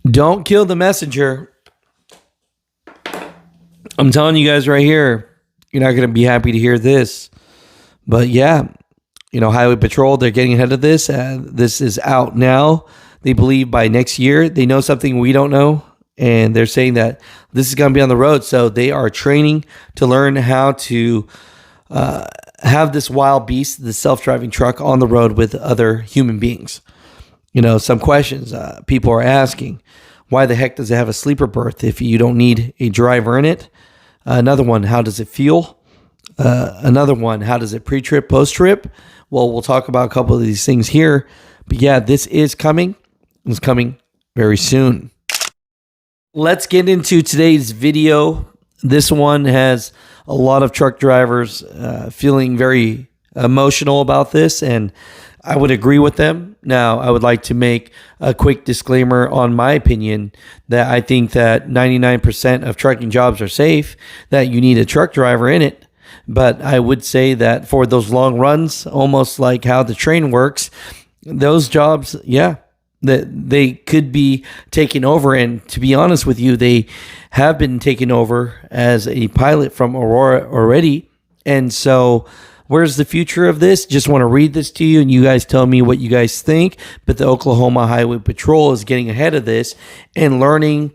Don't kill the messenger. I'm telling you guys right here, you're not going to be happy to hear this. But yeah, Highway Patrol, they're getting ahead of this. This is out now. They believe by next year, they know something we don't know. And they're saying that this is going to be on the road. So they are training to learn how to have this wild beast, the self-driving truck on the road with other human beings. Some questions people are asking. Why the heck does it have a sleeper berth if you don't need a driver in it? Another one, how does it feel? Another one, how does it pre-trip, post-trip? Well, we'll talk about a couple of these things here. But yeah, this is coming. It's coming very soon. Let's get into today's video. This one has a lot of truck drivers feeling very emotional about this, and I would agree with them. Now, I would like to make a quick disclaimer on my opinion that I think that 99% of trucking jobs are safe, that you need a truck driver in it. But I would say that for those long runs, almost like how the train works, those jobs, yeah, that they could be taken over. And to be honest with you, they have been taken over as a pilot from Aurora already. And so where's the future of this? Just want to read this to you and you guys tell me what you guys think. But the Oklahoma Highway Patrol is getting ahead of this and learning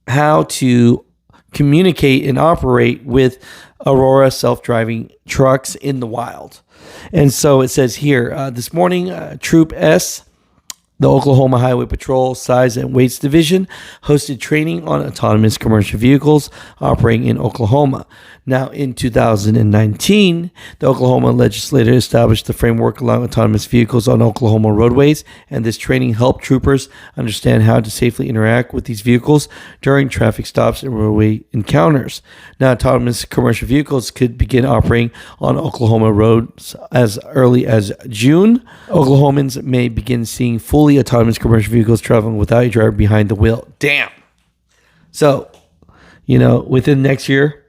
how to communicate and operate with Aurora self-driving trucks in the wild. And so it says here, this morning, Troop S, the Oklahoma Highway Patrol Size and Weights Division, hosted training on autonomous commercial vehicles operating in Oklahoma. Now, in 2019, the Oklahoma legislature established the framework allowing autonomous vehicles on Oklahoma roadways, and this training helped troopers understand how to safely interact with these vehicles during traffic stops and roadway encounters. Now, autonomous commercial vehicles could begin operating on Oklahoma roads as early as June. Oklahomans may begin seeing fully autonomous commercial vehicles traveling without a driver behind the wheel. Damn. So, within next year,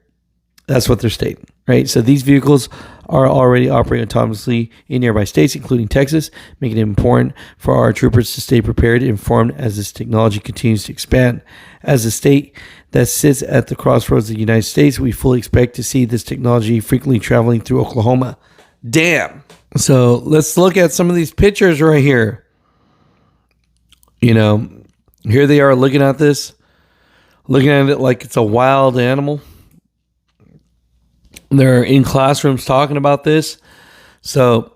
that's what they're stating, right? So these vehicles are already operating autonomously in nearby states, including Texas, making it important for our troopers to stay prepared and informed as this technology continues to expand. As a state that sits at the crossroads of the United States, we fully expect to see this technology frequently traveling through Oklahoma. Damn. So let's look at some of these pictures right here. Here they are looking at this, looking at it like it's a wild animal. They're in classrooms talking about this. So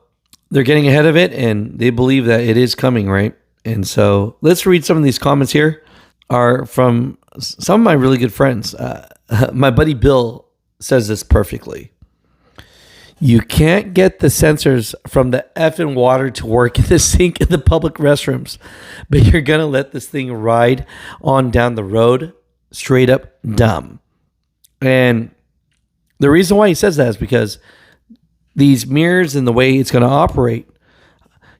they're getting ahead of it and they believe that it is coming, right? And so let's read some of these comments here. Are from some of my really good friends. My buddy Bill says this perfectly. You can't get the sensors from the effing water to work in the sink in the public restrooms, but you're going to let this thing ride on down the road. Straight up dumb. And the reason why he says that is because these mirrors and the way it's going to operate,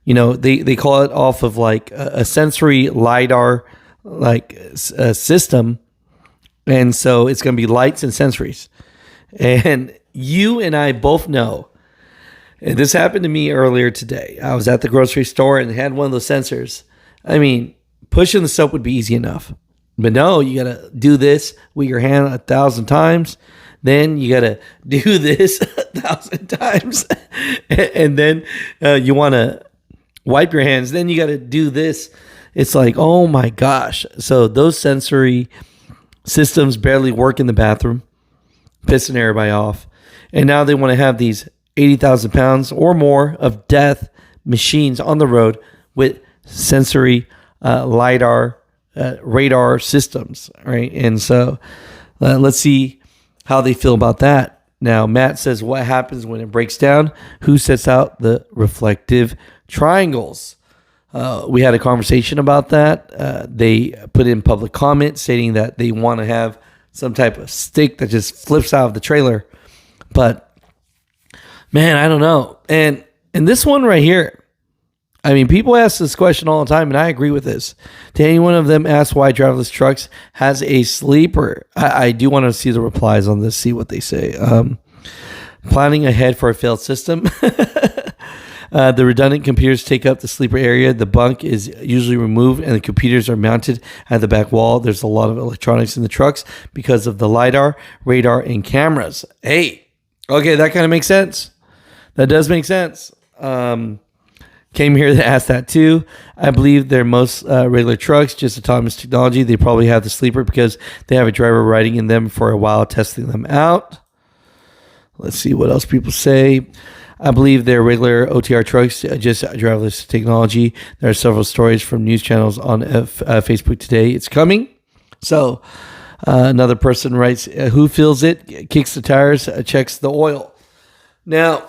they call it off of like a sensory LiDAR system. And so it's going to be lights and sensories. And you and I both know, and this happened to me earlier today. I was at the grocery store and had one of those sensors. I mean, pushing the soap would be easy enough. But no, you got to do this with your hand 1,000 times. Then you got to do this 1,000 times. And then you want to wipe your hands. Then you got to do this. It's like, oh my gosh. So those sensory systems barely work in the bathroom, pissing everybody off. And now they want to have these 80,000 pounds or more of death machines on the road with sensory LiDAR, radar systems, right? And so let's see how they feel about that. Now, Matt says, what happens when it breaks down? Who sets out the reflective triangles? We had a conversation about that. They put in public comment stating that they want to have some type of stick that just flips out of the trailer. But, man, I don't know. And this one right here, I mean, people ask this question all the time, and I agree with this. Did any one of them ask why driverless trucks has a sleeper? I do want to see the replies on this, see what they say. Planning ahead for a failed system. The redundant computers take up the sleeper area. The bunk is usually removed and the computers are mounted at the back wall. There's a lot of electronics in the trucks because of the LiDAR, radar, and cameras. Hey, okay, that kind of makes sense. That does make sense. Came here to ask that too. I believe they're most regular trucks, just autonomous technology. They probably have the sleeper because they have a driver riding in them for a while, testing them out. Let's see what else people say. I believe they're regular OTR trucks, just driverless technology. There are several stories from news channels on Facebook today. It's coming. So another person writes, who feels it, kicks the tires, checks the oil. Now,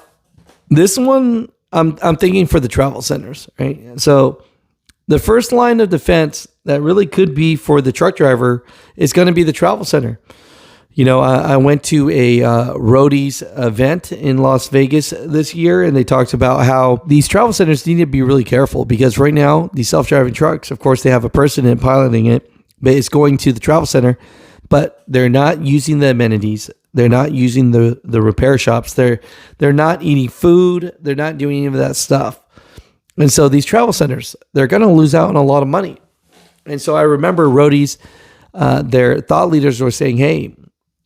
this one, I'm thinking for the travel centers, right? So the first line of defense that really could be for the truck driver is going to be the travel center. You know, I went to a roadies event in Las Vegas this year, and they talked about how these travel centers need to be really careful because right now, these self-driving trucks, of course, they have a person in piloting it, but it's going to the travel center, but they're not using the amenities. They're not using the repair shops. They're not eating food. They're not doing any of that stuff. And so these travel centers, they're going to lose out on a lot of money. And so I remember roadies, their thought leaders were saying, hey,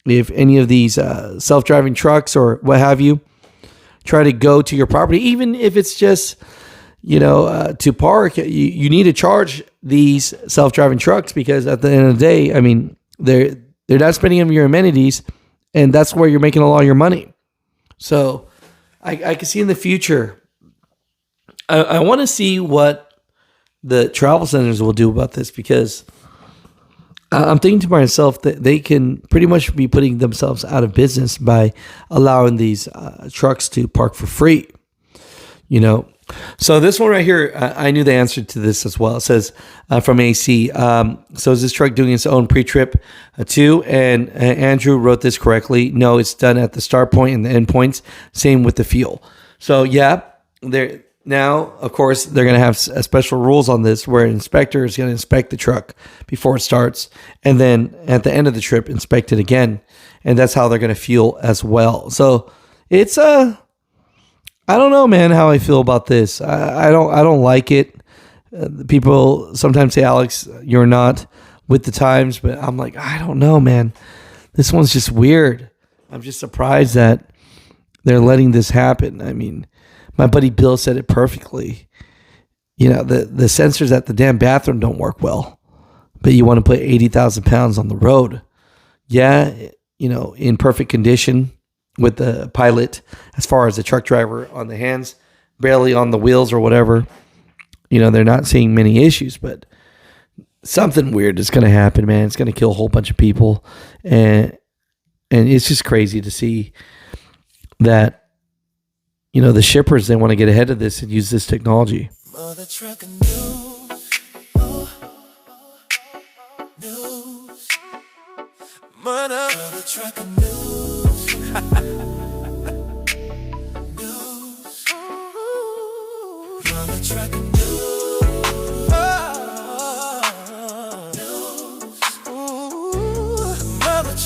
if any of these self-driving trucks or what have you try to go to your property, even if it's just, to park, you need to charge these self-driving trucks because at the end of the day, I mean, they're not spending on your amenities, and that's where you're making a lot of your money. So I can see in the future, I want to see what the travel centers will do about this because I'm thinking to myself that they can pretty much be putting themselves out of business by allowing these trucks to park for free. So this one right here, I knew the answer to this as well. It says from AC. So is this truck doing its own pre-trip too? And Andrew wrote this correctly. No, it's done at the start point and the end points. Same with the fuel. So yeah, there. Now, of course, they're going to have special rules on this where an inspector is going to inspect the truck before it starts. And then at the end of the trip, inspect it again. And that's how they're going to fuel as well. So it's I don't know, man, how I feel about this. I don't like it. People sometimes say, Alex, you're not with the times. But I'm like, I don't know, man. This one's just weird. I'm just surprised that they're letting this happen. I mean, my buddy Bill said it perfectly. The sensors at the damn bathroom don't work well, but you want to put 80,000 pounds on the road. Yeah, in perfect condition with the pilot, as far as the truck driver on the hands, barely on the wheels or whatever. They're not seeing many issues, but something weird is going to happen, man. It's going to kill a whole bunch of people. And it's just crazy to see that. The shippers, they want to get ahead of this and use this technology. Mutha Trucker News. News. Mutha Trucker News. News. Mutha Trucker News.